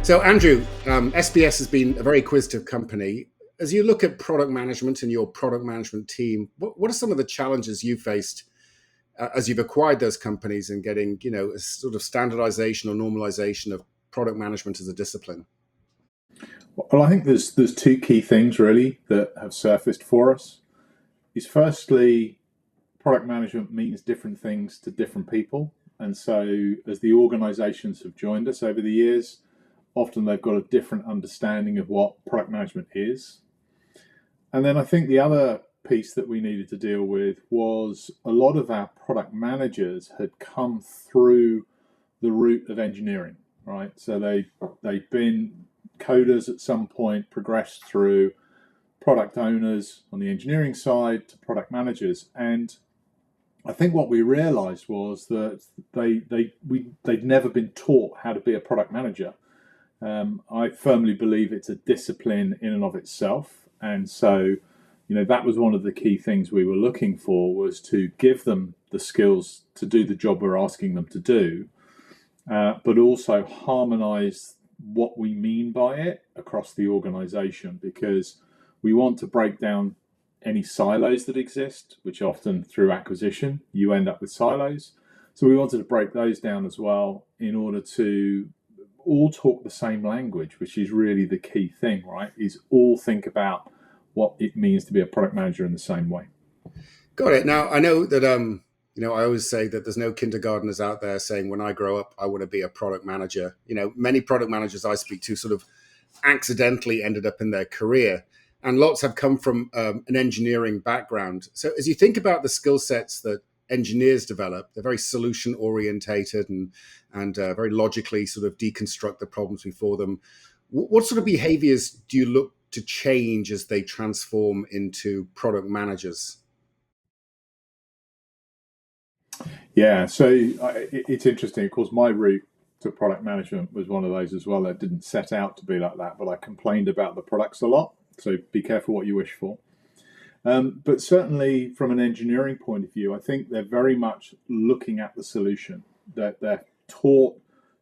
So, Andrew, SBS has been a very acquisitive company. As you look at product management and your product management team, what are some of the challenges you faced as you've acquired those companies and getting, a sort of standardization or normalization of product management as a discipline? Well, I think there's two key things really that have surfaced for us. Is firstly, product management means different things to different people, and so as the organisations have joined us over the years, often they've got a different understanding of what product management is. And then I think the other piece that we needed to deal with was a lot of our product managers had come through the route of engineering, right? So they've been coders at some point, progressed through product owners on the engineering side to product managers. And I think what we realized was that they'd never been taught how to be a product manager. I firmly believe it's a discipline in and of itself. And so, that was one of the key things we were looking for, was to give them the skills to do the job we're asking them to do, but also harmonize what we mean by it across the organization, because we want to break down any silos that exist, which often through acquisition, you end up with silos. So we wanted to break those down as well in order to all talk the same language, which is really the key thing, right? Is all think about what it means to be a product manager in the same way. Got it. Now, I know that, I always say that there's no kindergartners out there saying, when I grow up, I want to be a product manager. Many product managers I speak to sort of accidentally ended up in their career, and lots have come from an engineering background. So as you think about the skill sets that engineers develop, they're very solution orientated and very logically sort of deconstruct the problems before them. What sort of behaviors do you look to change as they transform into product managers? Yeah, so it's interesting. Of course, my route to product management was one of those as well that didn't set out to be like that, but I complained about the products a lot. So be careful what you wish for. But certainly from an engineering point of view, I think they're very much looking at the solution. They're taught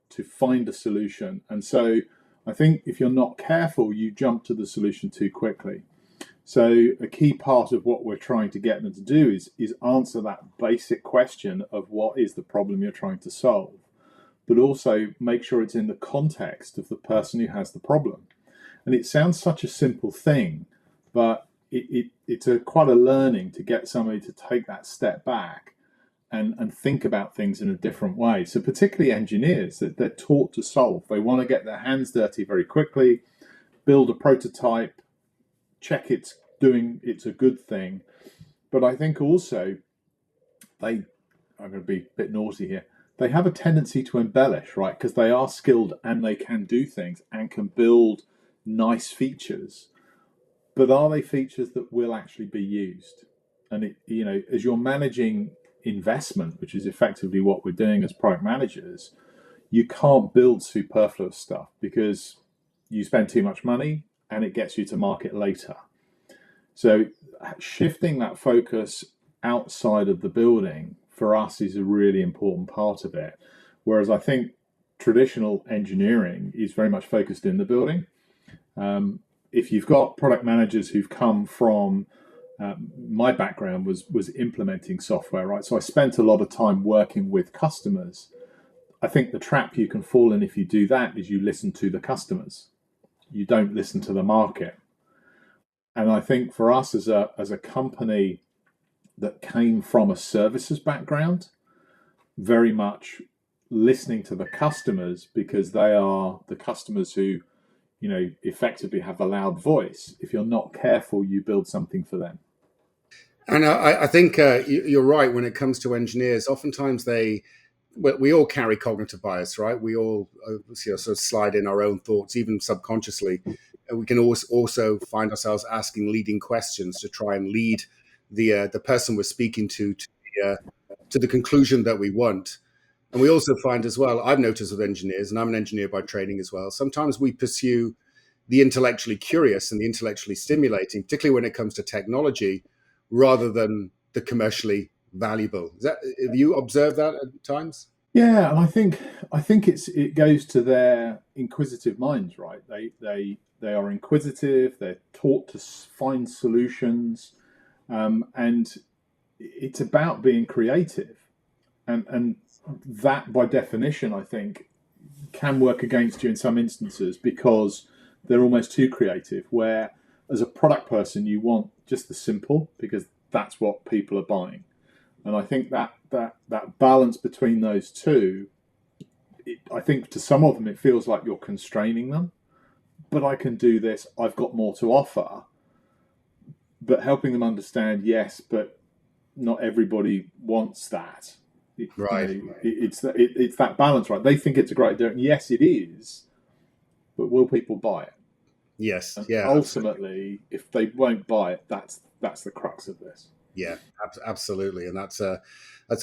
to find a solution. And so I think if you're not careful, you jump to the solution too quickly. So a key part of what we're trying to get them to do is answer that basic question of what is the problem you're trying to solve, but also make sure it's in the context of the person who has the problem. And it sounds such a simple thing, but it's quite a learning to get somebody to take that step back and think about things in a different way. So particularly engineers, that they're taught to solve. They want to get their hands dirty very quickly, build a prototype, check it's a good thing. But I think also I'm going to be a bit naughty here, they have a tendency to embellish, right? Because they are skilled and they can do things and can build nice features. But are they features that will actually be used? And as you're managing investment, which is effectively what we're doing as product managers, you can't build superfluous stuff because you spend too much money and it gets you to market later. So shifting that focus outside of the building for us is a really important part of it. Whereas I think traditional engineering is very much focused in the building. If you've got product managers who've come from, my background was implementing software, right? So I spent a lot of time working with customers. I think the trap you can fall in if you do that is you listen to the customers. You don't listen to the market. And I think for us as a company that came from a services background, very much listening to the customers, because they are the customers who effectively have a loud voice. If you're not careful, you build something for them. And I think you're right when it comes to engineers. Oftentimes we all carry cognitive bias, right? We all sort of slide in our own thoughts, even subconsciously. And we can also find ourselves asking leading questions to try and lead the person we're speaking to the conclusion that we want. And we also find as well, I've noticed with engineers, and I'm an engineer by training as well, sometimes we pursue the intellectually curious and the intellectually stimulating, particularly when it comes to technology, rather than the commercially valuable. Have you observed that at times? Yeah, and I think it goes to their inquisitive minds, right? They are inquisitive. They're taught to find solutions, and it's about being creative, and that by definition, I think, can work against you in some instances because they're almost too creative. Where as a product person, you want just the simple because that's what people are buying. And I think that balance between those two, I think to some of them it feels like you're constraining them. But I can do this. I've got more to offer. But helping them understand, yes, but not everybody wants that. Right. It's that balance, right? They think it's a great idea. Yes, it is, but will people buy it? Yes. And Yeah. ultimately, if they won't buy it, that's the crux of this. Yeah. Absolutely. And that's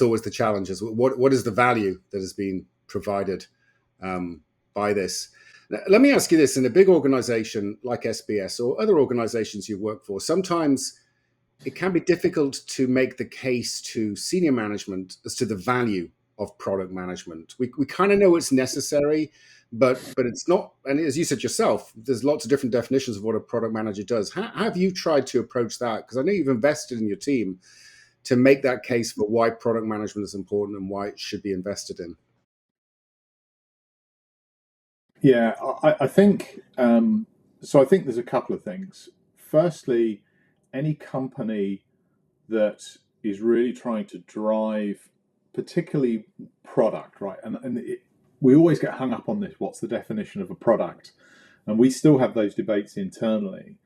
always the challenge. Is what is the value that has been provided by this? Now, let me ask you this: in a big organization like SBS or other organizations you work for, sometimes it can be difficult to make the case to senior management as to the value of product management. We kind of know it's necessary, but it's not. And as you said yourself, there's lots of different definitions of what a product manager does. How have you tried to approach that? Because I know you've invested in your team to make that case for why product management is important and why it should be invested in. Yeah, I think so. I think there's a couple of things. Firstly, any company that is really trying to drive, particularly product, right? We always get hung up on this. What's the definition of a product? And we still have those debates internally.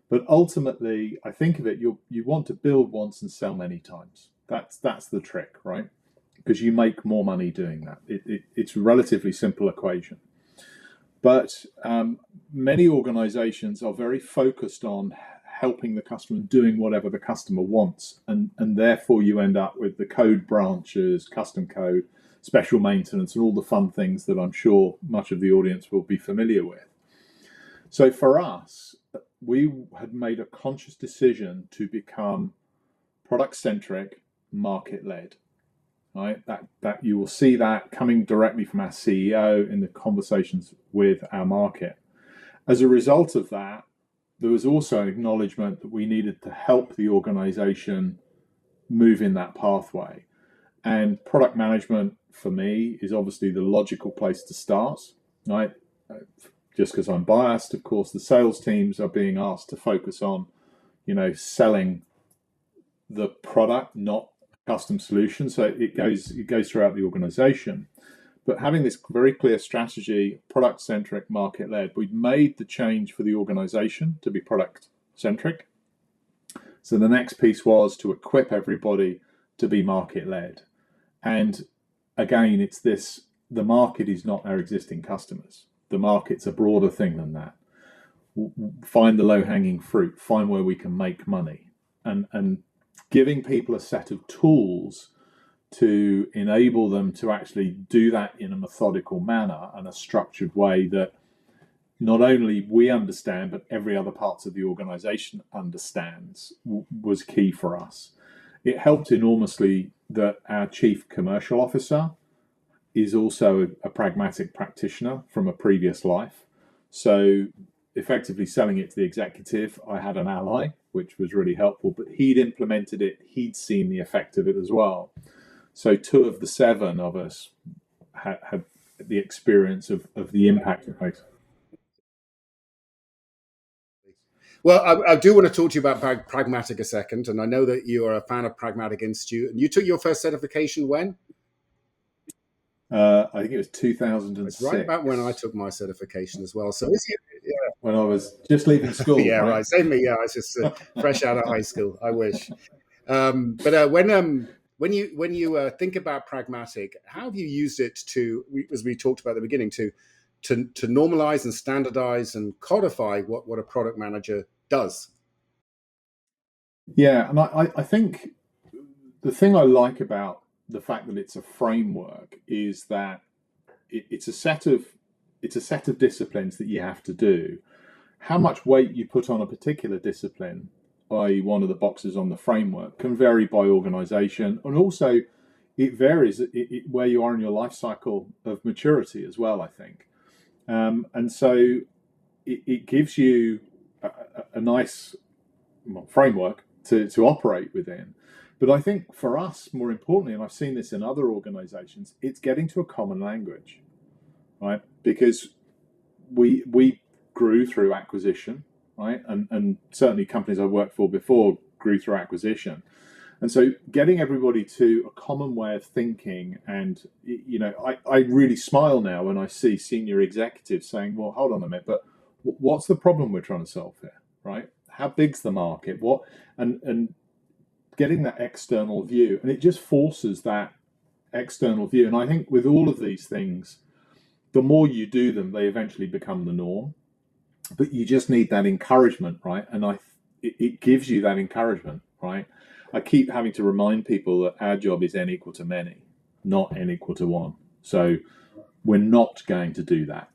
But ultimately, I think of it, you want to build once and sell many times. That's the trick, right? Because you make more money doing that. It's a relatively simple equation. But many organizations are very focused on helping the customer and doing whatever the customer wants. And therefore, you end up with the code branches, custom code, special maintenance, and all the fun things that I'm sure much of the audience will be familiar with. So for us, we had made a conscious decision to become product centric, market led. Right, that you will see that coming directly from our CEO in the conversations with our market. As a result of that, there was also an acknowledgement that we needed to help the organization move in that pathway. And product management for me is obviously the logical place to start, right? Just because I'm biased, of course, the sales teams are being asked to focus on, selling the product, not custom solution. So it goes throughout the organization. But having this very clear strategy, product centric, market led, we've made the change for the organization to be product centric. So the next piece was to equip everybody to be market led. And again, it's this: the market is not our existing customers. The market's a broader thing than that. Find the low hanging fruit, find where we can make money, and giving people a set of tools to enable them to actually do that in a methodical manner and a structured way that not only we understand, but every other part of the organization understands, was key for us. It helped enormously that our chief commercial officer is also a pragmatic practitioner from a previous life. So effectively selling it to the executive, I had an ally, which was really helpful, but he'd implemented it, he'd seen the effect of it as well. So 2 of the 7 of us had the experience of the impact it makes. Well, I do want to talk to you about Pragmatic a second, and I know that you are a fan of Pragmatic Institute, and you took your first certification when? I think it was It's 2006. right about when I took my certification as well. So when I was just leaving school. yeah, right. Same me. Yeah, I was just fresh out of high school. I wish. But when you think about Pragmatic, how have you used it to, as we talked about at the beginning, to normalize and standardize and codify what a product manager does? Yeah, and I think the thing I like about the fact that it's a framework is that it's a set of disciplines that you have to do. How much weight you put on a particular discipline, i.e., one of the boxes on the framework, can vary by organisation, and also it varies where you are in your life cycle of maturity as well, I think. And so it gives you a nice framework to operate within. But I think for us, more importantly, and I've seen this in other organizations, it's getting to a common language, right? Because we grew through acquisition, right? And certainly companies I've worked for before grew through acquisition. And so getting everybody to a common way of thinking, and I really smile now when I see senior executives saying, well, hold on a minute, but what's the problem we're trying to solve here, right? How big's the market? What and getting that external view, and it just forces that external view. And I think with all of these things, the more you do them, they eventually become the norm. But you just need that encouragement, right? And it gives you that encouragement, right? I keep having to remind people that our job is n equal to many, not n equal to one. So we're not going to do that.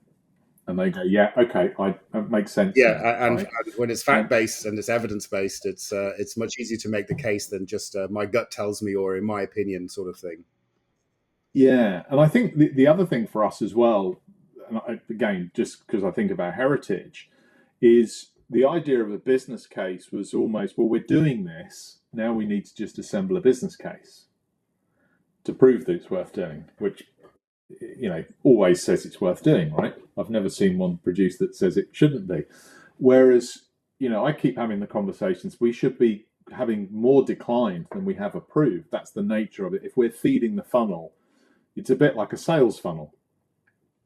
And they go, yeah, okay, that makes sense. Yeah, then, and right? when it's fact based and it's evidence based, it's much easier to make the case than just my gut tells me or in my opinion sort of thing. Yeah, and I think the other thing for us as well, and again, just because I think about heritage, is the idea of a business case was almost, well, we're doing this, now we need to just assemble a business case to prove that it's worth doing, which always says it's worth doing, right? I've never seen one produced that says it shouldn't be. Whereas, I keep having the conversations, we should be having more declined than we have approved. That's the nature of it. If we're feeding the funnel, it's a bit like a sales funnel.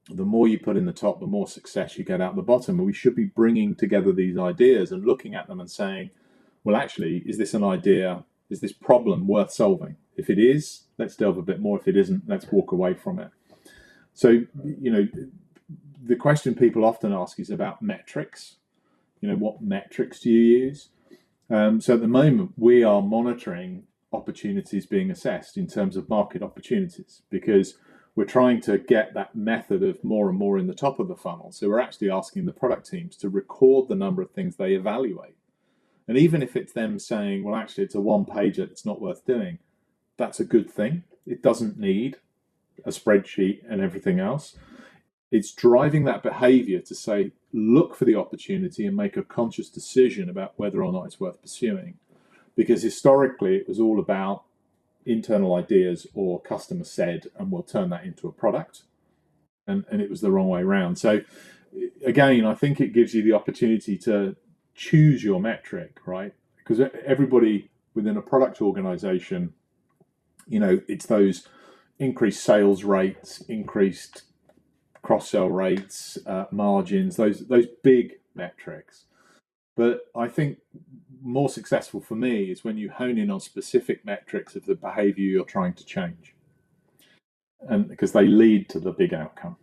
The more you put in the top, the more success you get out the bottom. And we should be bringing together these ideas and looking at them and saying, well, actually, is this an idea? Is this problem worth solving? If it is, let's delve a bit more. If it isn't, let's walk away from it. So, the question people often ask is about metrics. What metrics do you use? So at the moment, we are monitoring opportunities being assessed in terms of market opportunities, because we're trying to get that method of more and more in the top of the funnel. So we're actually asking the product teams to record the number of things they evaluate. And even if it's them saying, well, actually, it's a one-pager, it's not worth doing, that's a good thing. It doesn't need a spreadsheet and everything else. It's driving that behavior to say, look for the opportunity and make a conscious decision about whether or not it's worth pursuing. Because historically, it was all about internal ideas or customer said, and we'll turn that into a product. And it was the wrong way around. So again, I think it gives you the opportunity to choose your metric, right? Because everybody within a product organization, it's those increased sales rates, increased cross-sell rates, margins, those big metrics. But I think more successful for me is when you hone in on specific metrics of the behavior you're trying to change, and because they lead to the big outcome.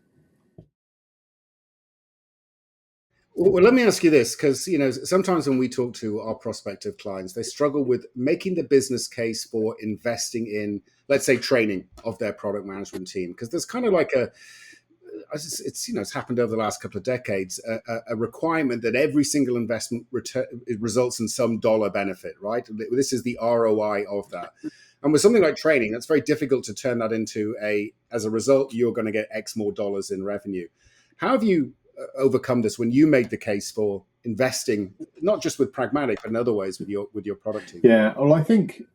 Well, let me ask you this, because sometimes when we talk to our prospective clients, they struggle with making the business case for investing in, let's say, training of their product management team, because there's kind of like it's happened over the last couple of decades, a requirement that every single investment results in some dollar benefit, right? This is the ROI of that. And with something like training, that's very difficult to turn that into as a result, you're going to get X more dollars in revenue. How have you overcome this when you made the case for investing, not just with Pragmatic, but in other ways with your product team? Yeah, well, I think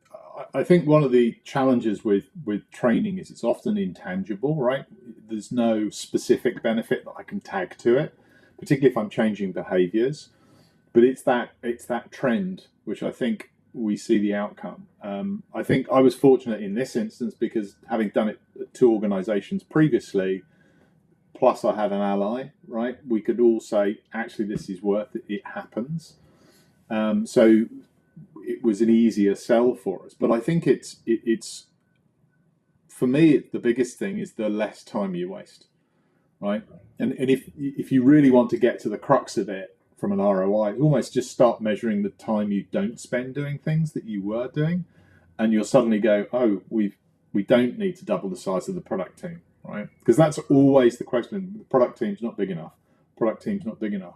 one of the challenges with training is it's often intangible, right? There's no specific benefit that I can tag to it, particularly if I'm changing behaviors. But it's that trend which I think we see the outcome. I think I was fortunate in this instance because having done it at two organizations previously, plus I had an ally, right? We could all say, actually, this is worth it. It happens. So it was an easier sell for us. But I think it's for me, the biggest thing is the less time you waste, right? And if you really want to get to the crux of it from an ROI, almost just start measuring the time you don't spend doing things that you were doing, and you'll suddenly go, oh, we don't need to double the size of the product team, right? Because that's always the question. The product team's not big enough. Product team's not big enough.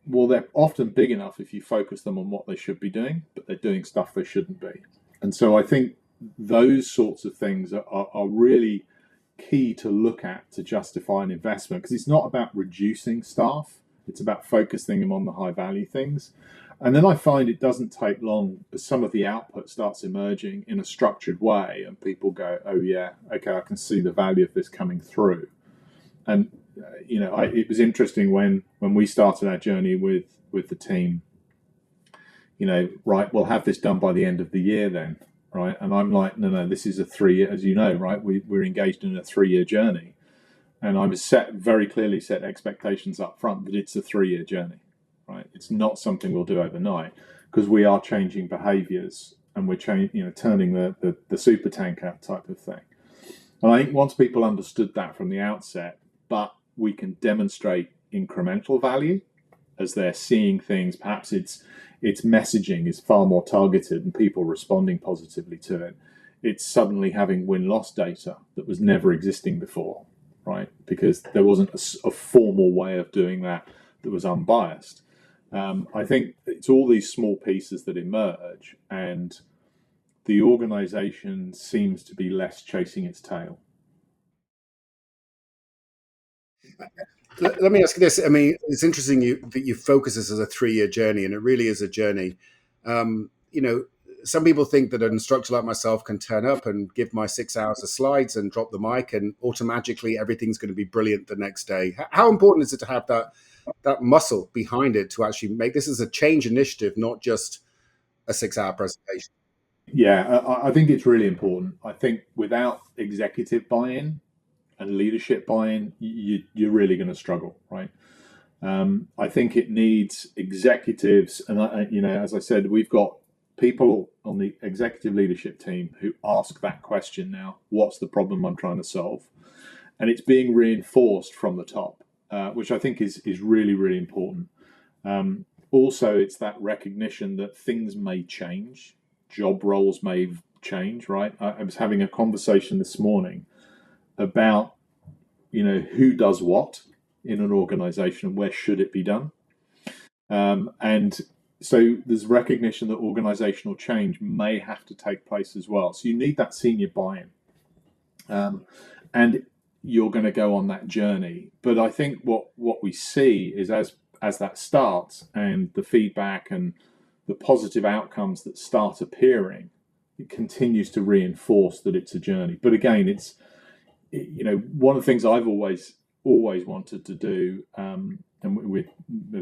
Well, they're often big enough if you focus them on what they should be doing, but they're doing stuff they shouldn't be. And so I think those sorts of things are really key to look at to justify an investment, because it's not about reducing staff, it's about focusing them on the high value things. And then I find it doesn't take long as some of the output starts emerging in a structured way, and people go, "Oh yeah, okay, I can see the value of this coming through." And it was interesting when we started our journey with the team. Right, we'll have this done by the end of the year then, right? And I'm like, no, this is a 3 year, as you know, right? We're engaged in a 3 year journey, and I was very clearly set expectations up front that it's a 3 year journey, right? It's not something we'll do overnight, because we are changing behaviours and we're turning the super tanker type of thing. And I think once people understood that from the outset, but we can demonstrate incremental value as they're seeing things, perhaps its messaging is far more targeted and people responding positively to it. It's suddenly having win-loss data that was never existing before, right? Because there wasn't a formal way of doing that was unbiased. I think it's all these small pieces that emerge, and the organization seems to be less chasing its tail. Let me ask you this. I mean, it's interesting that you focus this as a 3 year journey, and it really is a journey. Some people think that an instructor like myself can turn up and give my 6 hours of slides and drop the mic, and automatically everything's going to be brilliant the next day. How important is it to have that muscle behind it to actually make this as a change initiative, not just a 6 hour presentation? Yeah, I think it's really important. I think without executive buy-in and leadership buy-in, you're really going to struggle, right? I think it needs executives, and as I said, we've got people on the executive leadership team who ask that question now: what's the problem I'm trying to solve? And it's being reinforced from the top, which I think is really, really important. Also, it's that recognition that things may change, job roles may change, right? I was having a conversation this morning about who does what in an organization and where should it be done. And so there's recognition that organizational change may have to take place as well. So you need that senior buy-in. And you're going to go on that journey. But I think what we see is as that starts, and the feedback and the positive outcomes that start appearing, it continues to reinforce that it's a journey. But again, it's one of the things I've always wanted to do, and we've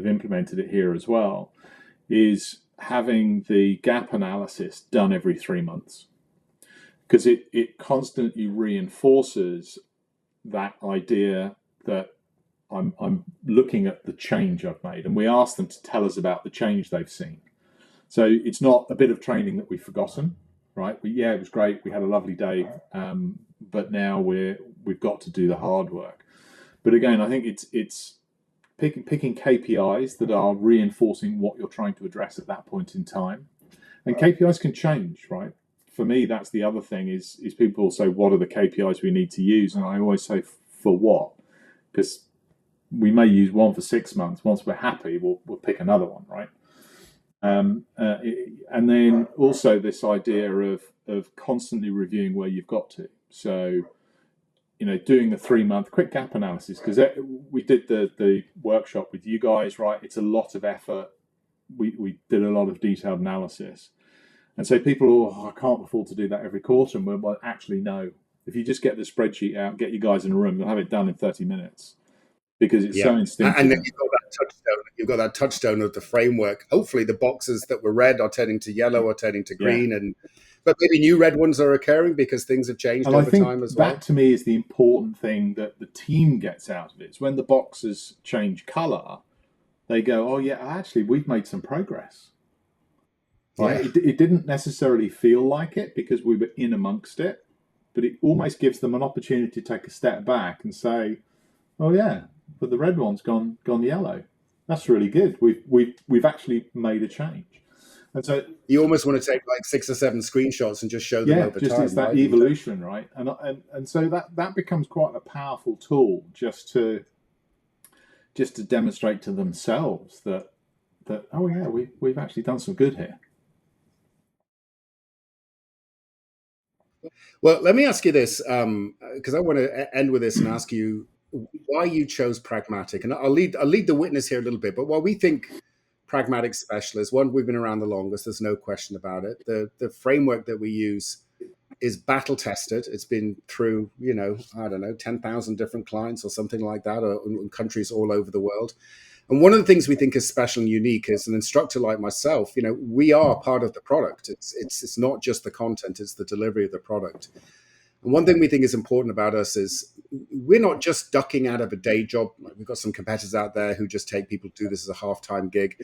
implemented it here as well, is having the gap analysis done every 3 months, because it constantly reinforces that idea that I'm looking at the change I've made, and we ask them to tell us about the change they've seen. So it's not a bit of training that we've forgotten, right? It was great, we had a lovely day, but now we've got to do the hard work. But again, I think it's picking KPIs that are reinforcing what you're trying to address at that point in time. And KPIs can change, right? For me, that's the other thing is people say, what are the KPIs we need to use? And I always say, for what? Because we may use one for 6 months. Once we're happy, we'll pick another one, right? And then also this idea of constantly reviewing where you've got to. So, doing the 3 month quick gap analysis, because we did the workshop with you guys, right? It's a lot of effort. We did a lot of detailed analysis. And so people, I can't afford to do that every quarter. And well, actually, no. If you just get the spreadsheet out, get you guys in a room, you'll have it done in 30 minutes. Because it's so instinctive. And then you've got that touchstone of the framework. Hopefully the boxes that were red are turning to yellow or turning to green, but maybe new red ones are occurring because things have changed over time as well. That to me is the important thing that the team gets out of it. It's when the boxes change color, they go, oh yeah, actually we've made some progress. Right? Yeah. It didn't necessarily feel like it because we were in amongst it, but it almost gives them an opportunity to take a step back and say, oh yeah, but the red one's gone yellow. That's really good. We've actually made a change. And so you almost want to take like 6 or 7 screenshots and just show them over time. It's that evolution, right? And so that becomes quite a powerful tool just to demonstrate to themselves that oh yeah, we've actually done some good here. Well, let me ask you this, because I want to end with this and ask you why you chose pragmatic. And I'll lead the witness here a little bit. But while we think pragmatic specialists, one, we've been around the longest. There's no question about it. The framework that we use is battle tested. It's been through, I don't know, 10,000 different clients or something like that, or in countries all over the world. And one of the things we think is special and unique is an instructor like myself, we are part of the product. It's not just the content, it's the delivery of the product. And one thing we think is important about us is we're not just ducking out of a day job. We've got some competitors out there who just take people to do this as a half-time gig.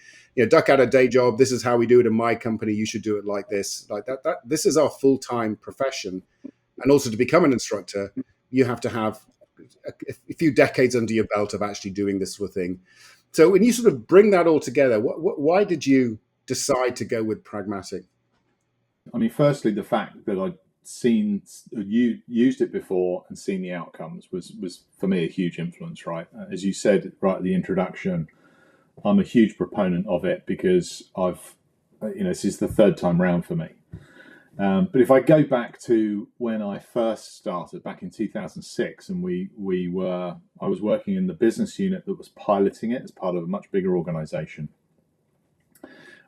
Duck out a day job. This is how we do it in my company. You should do it like this. Like that. This is our full-time profession. And also to become an instructor, you have to have a few decades under your belt of actually doing this sort of thing. So when you sort of bring that all together, why did you decide to go with pragmatic? I mean, firstly, the fact that I'd seen you used it before and seen the outcomes was for me a huge influence, right? As you said right at the introduction, I'm a huge proponent of it because this is the third time round for me. But if I go back to when I first started back in 2006, and I was working in the business unit that was piloting it as part of a much bigger organization.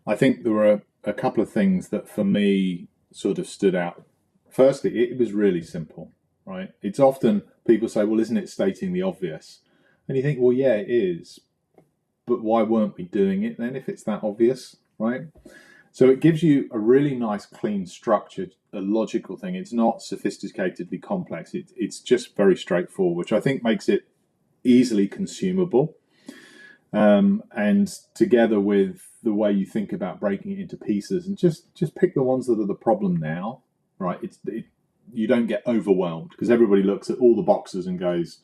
I think there were a couple of things that for me sort of stood out. Firstly, it was really simple, right? It's often people say, well, isn't it stating the obvious? And you think, well, yeah, it is. But why weren't we doing it then if it's that obvious, right? So it gives you a really nice, clean, structured, a logical thing. It's not sophisticatedly complex. It's just very straightforward, which I think makes it easily consumable. And together with the way you think about breaking it into pieces, and just pick the ones that are the problem now, right? You don't get overwhelmed because everybody looks at all the boxes and goes,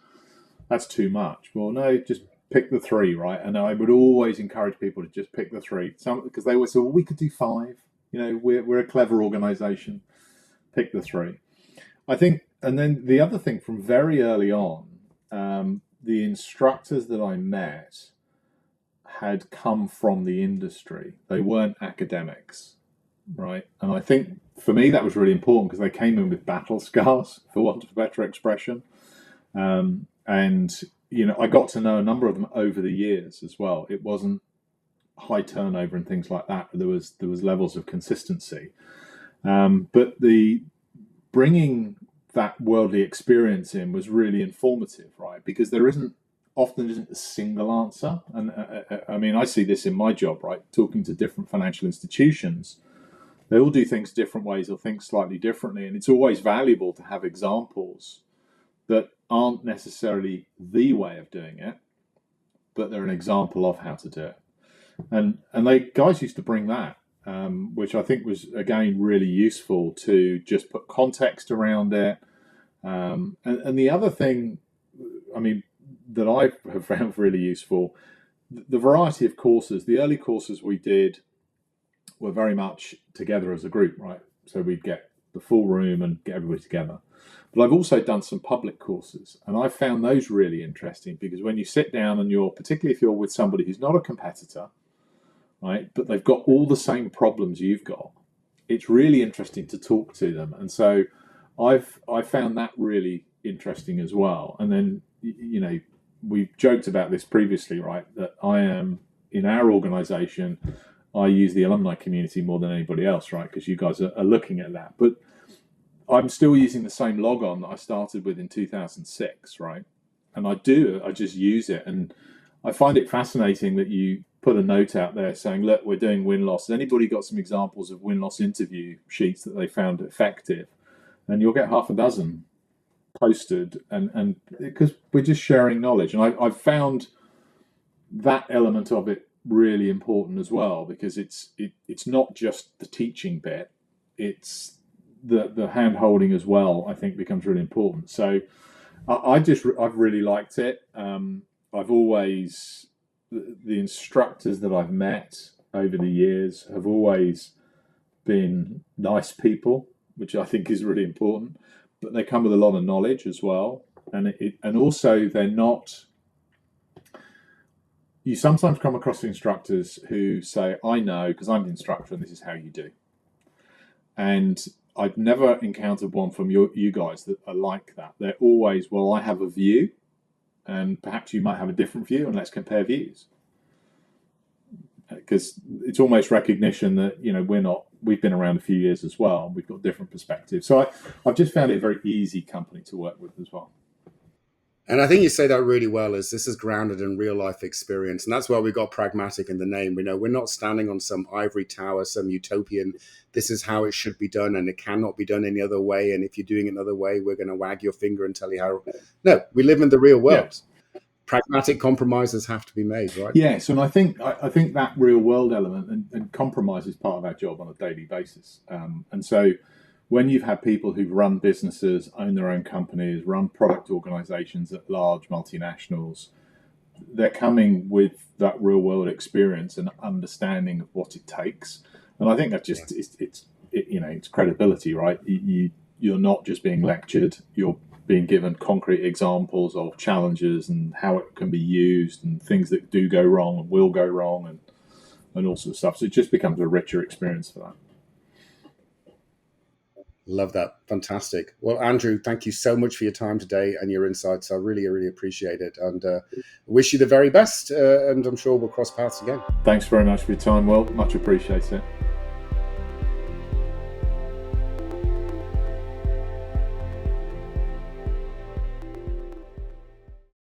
that's too much. Well, no, just pick the three, right? And I would always encourage people to just pick the three. Because they always say, well, we could do five. We're a clever organization. Pick the three. I think, and then the other thing from very early on, the instructors that I met had come from the industry. They weren't academics, right? And I think for me that was really important because they came in with battle scars, for want of a better expression. And I got to know a number of them over the years as well. It wasn't high turnover and things like that, but there was levels of consistency. But the bringing that worldly experience in was really informative, right? Because there often isn't a single answer. And I mean, I see this in my job, right? Talking to different financial institutions, they all do things different ways or think slightly differently. And it's always valuable to have examples that aren't necessarily the way of doing it, but they're an example of how to do it. And guys used to bring that, which I think was, again, really useful to just put context around it. And the other thing, I mean, that I have found really useful, the variety of courses. The early courses we did were very much together as a group, right? So we'd get the full room and get everybody together. But I've also done some public courses, and I found those really interesting because when you sit down and particularly if you're with somebody who's not a competitor, right, but they've got all the same problems you've got, it's really interesting to talk to them. And so I found that really interesting as well. And then, we've joked about this previously, right, that I am, in our organization, I use the alumni community more than anybody else, right, because you guys are looking at that. But I'm still using the same logon that I started with in 2006, right? And I just use it. And I find it fascinating that you put a note out there saying, look, we're doing win-loss. Has anybody got some examples of win-loss interview sheets that they found effective? And you'll get half a dozen posted, and because we're just sharing knowledge. And I've found that element of it really important as well, because it's not just the teaching bit, it's the hand holding as well, I think becomes really important. So I've really liked it. I've always, the instructors that I've met over the years have always been nice people, which I think is really important, but they come with a lot of knowledge as well. And also they're not, you sometimes come across instructors who say, I know because I'm the instructor and this is how you do. And I've never encountered one from you guys that are like that. They're always, well, I have a view, and perhaps you might have a different view, and let's compare views. Because it's almost recognition that, you know, we've been around a few years as well, and we've got different perspectives. So I've just found it a very easy company to work with as well. And I think you say that really well, is this is grounded in real life experience. And that's why we got pragmatic in the name. We know we're not standing on some ivory tower, some utopian, this is how it should be done and it cannot be done any other way. And if you're doing it another way, we're going to wag your finger and tell you how. No, we live in the real world. Yeah. Pragmatic compromises have to be made, right? Yes, and I think that real world element and compromise is part of our job on a daily basis. And so when you've had people who've run businesses, own their own companies, run product organizations at large multinationals, they're coming with that real world experience and understanding of what it takes. And I think that just it's credibility, right? You're not just being lectured; you're being given concrete examples of challenges and how it can be used and things that do go wrong and will go wrong and all sorts of stuff. So it just becomes a richer experience for that. Love that. Fantastic. Well, Andrew, thank you so much for your time today and your insights. I really, really appreciate it, and wish you the very best. And I'm sure we'll cross paths again. Thanks very much for your time, Will. Much appreciated.